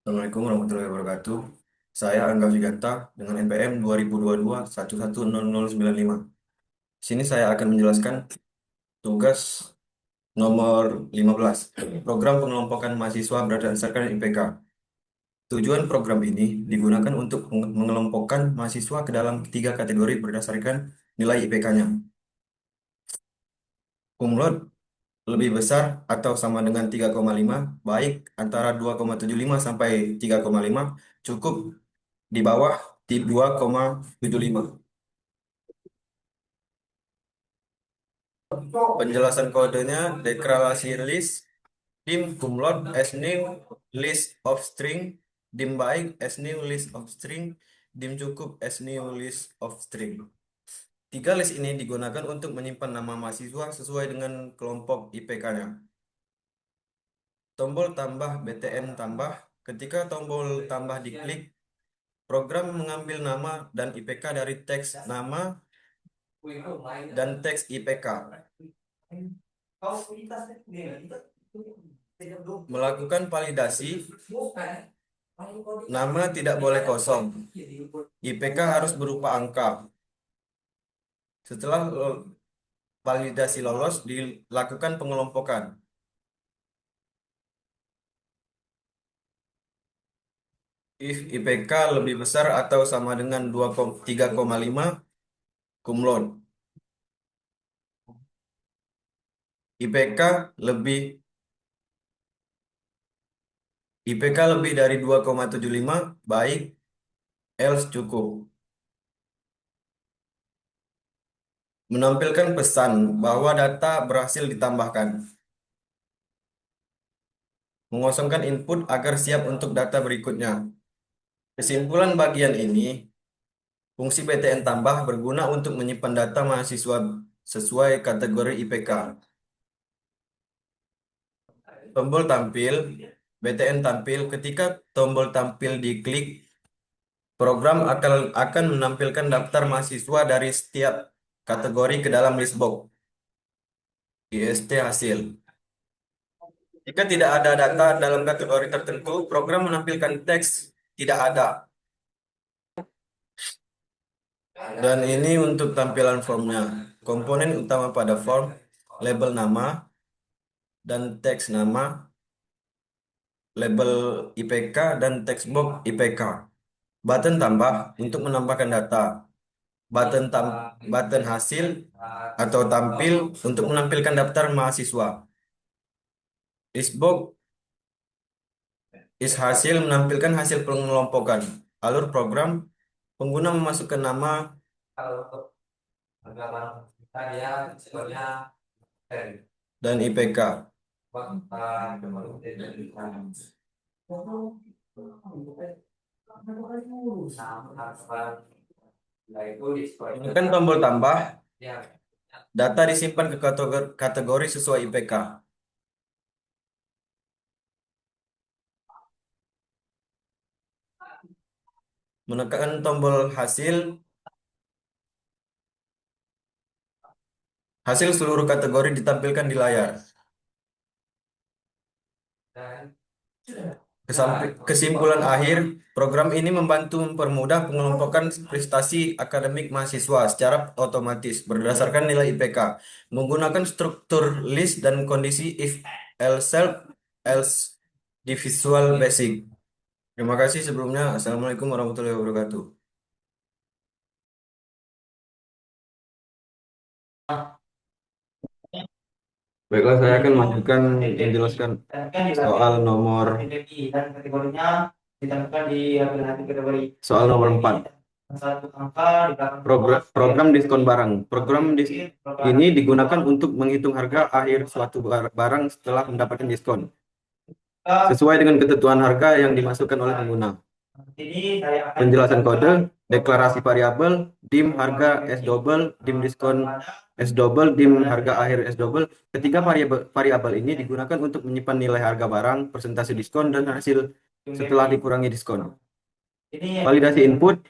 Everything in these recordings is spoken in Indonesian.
Assalamualaikum warahmatullahi wabarakatuh. Saya Angga Viganta dengan NPM 2022 110095. Sini saya akan menjelaskan tugas nomor 15, program pengelompokan mahasiswa berdasarkan IPK. Tujuan program ini digunakan untuk mengelompokkan mahasiswa ke dalam tiga kategori berdasarkan nilai IPK-nya. Kumlot lebih besar atau sama dengan 3,5, baik antara 2,75 sampai 3,5, cukup di bawah di 2,75. Penjelasan kodenya deklarasi list, dim kumlot as new list of string, dim baik as new list of string, dim cukup as new list of string. Tiga list ini digunakan untuk menyimpan nama mahasiswa sesuai dengan kelompok IPK-nya. Tombol tambah BTN tambah. Ketika tombol tambah diklik, program mengambil nama dan IPK dari teks nama dan teks IPK. Melakukan validasi, nama tidak boleh kosong. IPK harus berupa angka. Setelah validasi lolos, dilakukan pengelompokan. If IPK lebih besar atau sama dengan 3,5, kumlot. IPK lebih IPK lebih dari 2,75, baik, else cukup. Menampilkan pesan bahwa data berhasil ditambahkan. Mengosongkan input agar siap untuk data berikutnya. Kesimpulan bagian ini, fungsi BTN tambah berguna untuk menyimpan data mahasiswa sesuai kategori IPK. Tombol tampil, BTN tampil. Ketika tombol tampil diklik, program akan menampilkan daftar mahasiswa dari setiap kategori ke dalam list box. IST hasil. Jika tidak ada data dalam kategori tertentu, program menampilkan teks tidak ada. Dan ini untuk tampilan formnya. Komponen utama pada form, label nama, dan teks nama, label IPK, dan teks box IPK. Button tambah untuk menambahkan data. Button hasil atau tampil untuk menampilkan daftar mahasiswa. Listbox is hasil menampilkan hasil pengelompokan. Alur program, pengguna memasukkan nama dan IPK. Tekan tombol tambah, data disimpan ke kategori sesuai IPK. Menekan tombol hasil, hasil seluruh kategori ditampilkan di layar. Kesimpulan akhir, program ini membantu mempermudah pengelompokan prestasi akademik mahasiswa secara otomatis berdasarkan nilai IPK, menggunakan struktur list dan kondisi if, else di Visual Basic. Terima kasih sebelumnya. Assalamualaikum warahmatullahi wabarakatuh. Baiklah, saya akan lanjutkan menjelaskan soal nomor soal nomor 4. Program diskon barang. Ini digunakan untuk menghitung harga akhir suatu barang setelah mendapatkan diskon sesuai dengan ketentuan harga yang dimasukkan oleh pengguna. Penjelasan kode, deklarasi variabel, dim harga S double, dim diskon S double, dim harga akhir S double. Ketiga variabel ini digunakan untuk menyimpan nilai harga barang, persentase diskon, dan hasil setelah dikurangi diskon. Validasi input.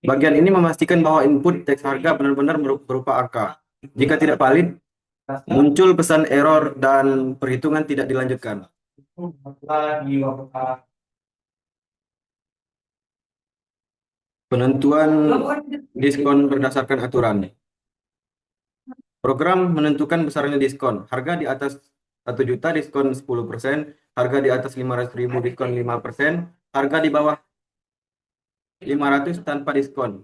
Bagian ini memastikan bahwa input teks harga benar-benar berupa angka. Jika tidak valid, muncul pesan error dan perhitungan tidak dilanjutkan. Penentuan diskon berdasarkan aturan. Program menentukan besarnya diskon. Harga di atas 1 juta diskon 10%, harga di atas 500.000 diskon 5%, harga di bawah 500 tanpa diskon.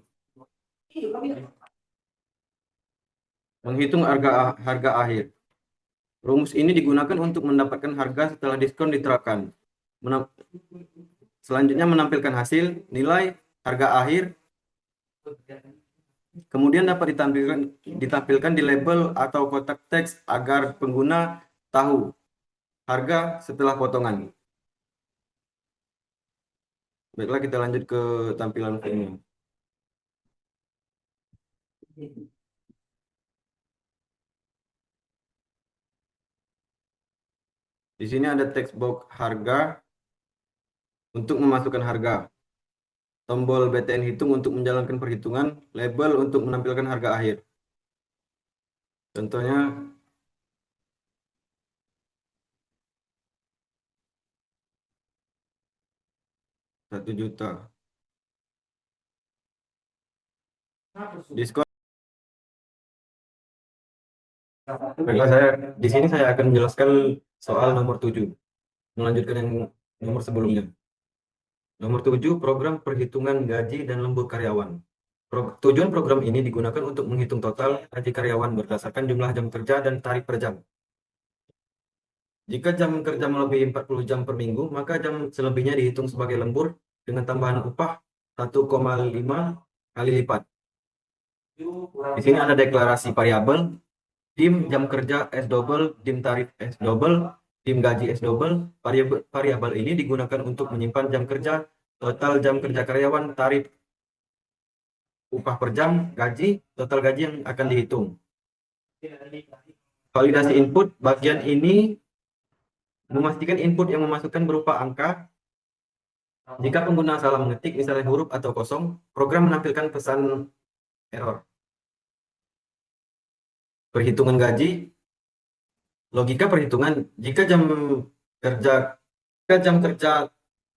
Menghitung harga akhir. Rumus ini digunakan untuk mendapatkan harga setelah diskon diterapkan. Selanjutnya menampilkan hasil, nilai, harga akhir, kemudian dapat ditampilkan di label atau kotak teks agar pengguna tahu harga setelah potongan. Baiklah, kita lanjut ke tampilan filmnya. Di sini ada text box harga untuk memasukkan harga, tombol BTN hitung untuk menjalankan perhitungan, label untuk menampilkan harga akhir. Contohnya 1 juta. Diskon. Baiklah, di sini saya akan menjelaskan soal nomor 7. Melanjutkan yang nomor sebelumnya. Nomor 7, program perhitungan gaji dan lembur karyawan. Tujuan program ini digunakan untuk menghitung total gaji karyawan berdasarkan jumlah jam kerja dan tarif per jam. Jika jam kerja melebihi 40 jam per minggu, maka jam selebihnya dihitung sebagai lembur dengan tambahan upah 1,5 kali lipat. Di sini ada deklarasi variabel, dim jam kerja S double, dim tarif S double, dim gaji S double. Variabel ini digunakan untuk menyimpan jam kerja, total jam kerja karyawan, tarif upah per jam, gaji, total gaji yang akan dihitung. Validasi input, bagian ini memastikan input yang memasukkan berupa angka. Jika pengguna salah mengetik, misalnya huruf atau kosong, program menampilkan pesan error. Perhitungan gaji, logika perhitungan, jika jam kerja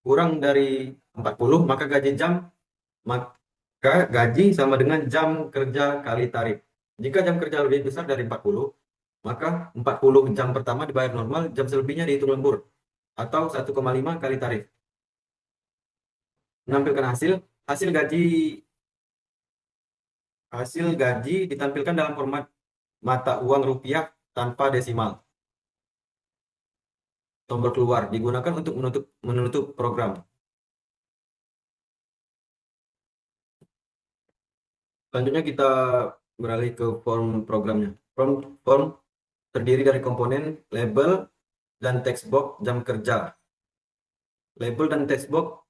kurang dari 40, maka gaji sama dengan jam kerja kali tarif. Jika jam kerja lebih besar dari 40, maka 40 jam pertama dibayar normal, jam selebihnya dihitung lembur atau 1,5 kali tarif. Menampilkan hasil gaji ditampilkan dalam format mata uang rupiah tanpa desimal. Tombol keluar digunakan untuk menutup program. Selanjutnya kita beralih ke form programnya. Form terdiri dari komponen label dan text box jam kerja. Label dan text box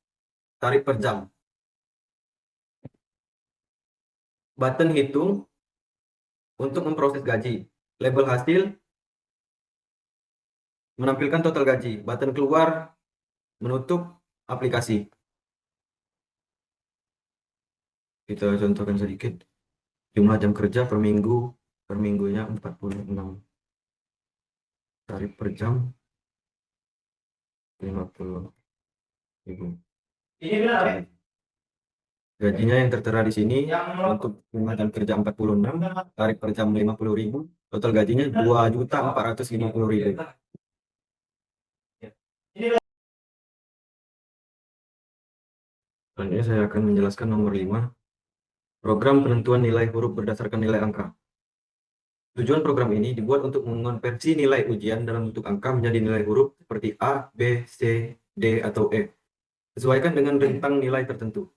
tarif per jam. Button hitung untuk memproses gaji. Label hasil menampilkan total gaji. Button keluar menutup aplikasi. Kita contohkan sedikit. Jumlah jam kerja per minggunya 46. Tarif per jam 50.000. Gajinya yang tertera di sini untuk jumlah jam kerja 46, tarif per jam 50.000, total gajinya 2.450.000. Selanjutnya saya akan menjelaskan nomor 5. Program penentuan nilai huruf berdasarkan nilai angka. Tujuan program ini dibuat untuk mengonversi nilai ujian dalam bentuk angka menjadi nilai huruf seperti A, B, C, D, atau E. Sesuaikan dengan rentang nilai tertentu.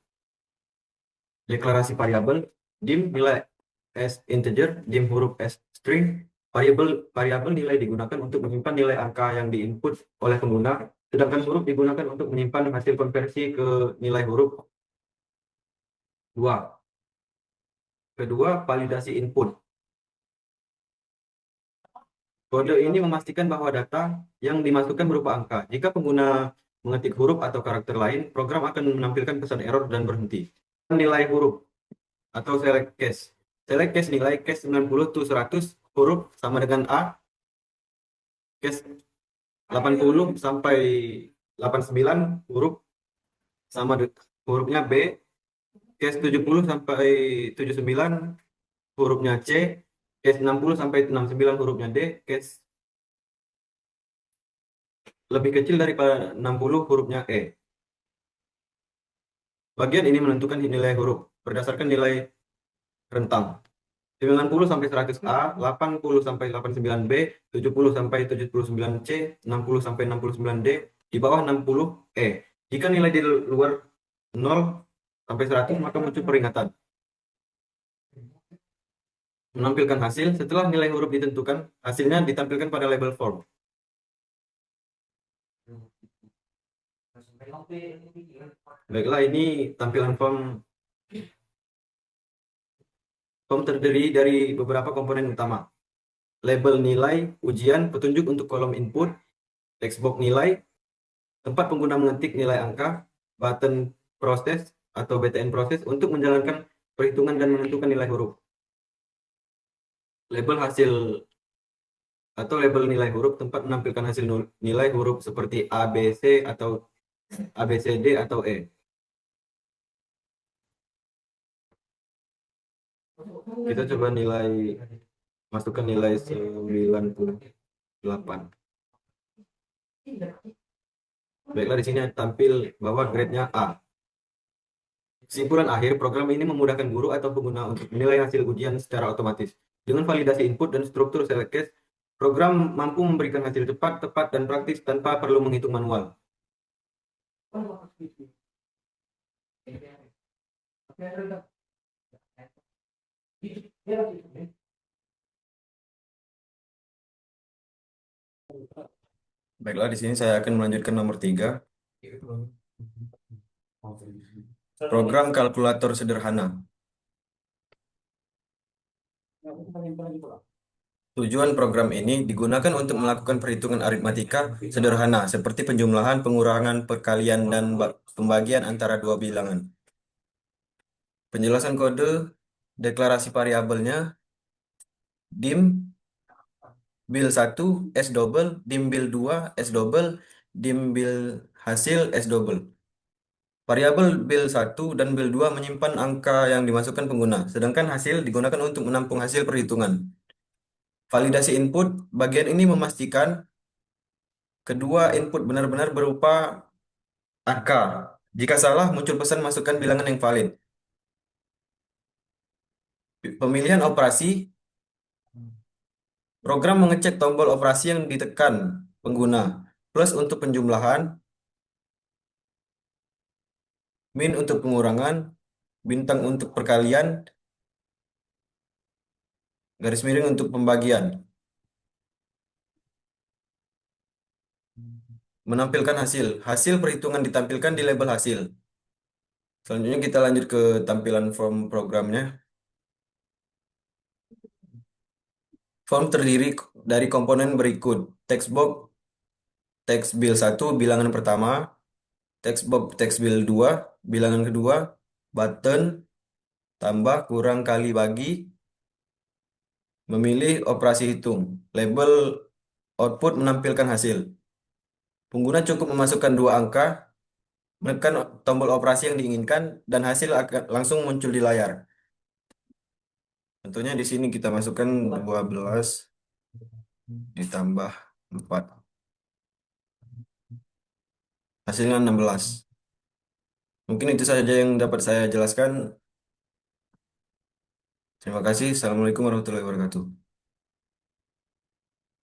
Deklarasi variabel, dim nilai S integer, dim huruf S string. Variabel nilai digunakan untuk menyimpan nilai angka yang diinput oleh pengguna, sedangkan huruf digunakan untuk menyimpan hasil konversi ke nilai huruf. Kedua, validasi input. Kode ini memastikan bahwa data yang dimasukkan berupa angka. Jika pengguna mengetik huruf atau karakter lain, program akan menampilkan pesan error dan berhenti. Nilai huruf atau select case. Select case nilai case 90 to 100 huruf sama dengan A. Case 80 sampai 89 huruf sama hurufnya B. case 70 sampai 79 hurufnya C, case 60 sampai 69 hurufnya D, case lebih kecil daripada 60 hurufnya E. Bagian ini menentukan nilai huruf berdasarkan nilai rentang 90 sampai 100 A, 80 sampai 89 B, 70 sampai 79 C, 60 sampai 69 D, di bawah 60 E. Jika nilai di luar 0 sampai 100 maka muncul peringatan. Menampilkan hasil setelah nilai huruf ditentukan, hasilnya ditampilkan pada label form. Baiklah, ini tampilan form. Form terdiri dari beberapa komponen utama. Label nilai, ujian, petunjuk untuk kolom input, text box nilai, tempat pengguna mengetik nilai angka, button proses atau BTN proses untuk menjalankan perhitungan dan menentukan nilai huruf. Label hasil atau label nilai huruf tempat menampilkan hasil nilai huruf seperti A, B, C atau A, B, C, D atau E. Kita coba masukkan nilai 98. Baiklah, di sini tampil bahwa grade-nya A. Kesimpulan akhir, program ini memudahkan guru atau pengguna untuk menilai hasil ujian secara otomatis. Dengan validasi input dan struktur select case, program mampu memberikan hasil cepat, tepat, dan praktis tanpa perlu menghitung manual. Baiklah, di sini saya akan melanjutkan nomor 3. Program kalkulator sederhana. Tujuan program ini digunakan untuk melakukan perhitungan aritmatika sederhana seperti penjumlahan, pengurangan, perkalian, dan pembagian antara dua bilangan. Penjelasan kode, deklarasi variabelnya, dim, bil 1, S double, dim bil 2, S double, dim bil hasil, S double. Variabel bil 1 dan bil 2 menyimpan angka yang dimasukkan pengguna, sedangkan hasil digunakan untuk menampung hasil perhitungan. Validasi input, bagian ini memastikan kedua input benar-benar berupa angka. Jika salah, muncul pesan masukkan bilangan yang valid. Pemilihan operasi, program mengecek tombol operasi yang ditekan pengguna. Plus untuk penjumlahan, min untuk pengurangan, bintang untuk perkalian, garis miring untuk pembagian. Menampilkan hasil. Hasil perhitungan ditampilkan di label hasil. Selanjutnya kita lanjut ke tampilan form programnya. Form terdiri dari komponen berikut. Text box, text bill 1, bilangan pertama, text box, text bill 2, bilangan kedua, button, tambah, kurang, kali, bagi, memilih operasi hitung. Label output menampilkan hasil. Pengguna cukup memasukkan dua angka, menekan tombol operasi yang diinginkan, dan hasil akan langsung muncul di layar. Tentunya di sini kita masukkan 12 ditambah 4. Hasilnya 16. Mungkin itu saja yang dapat saya jelaskan. Terima kasih. Assalamualaikum warahmatullahi wabarakatuh.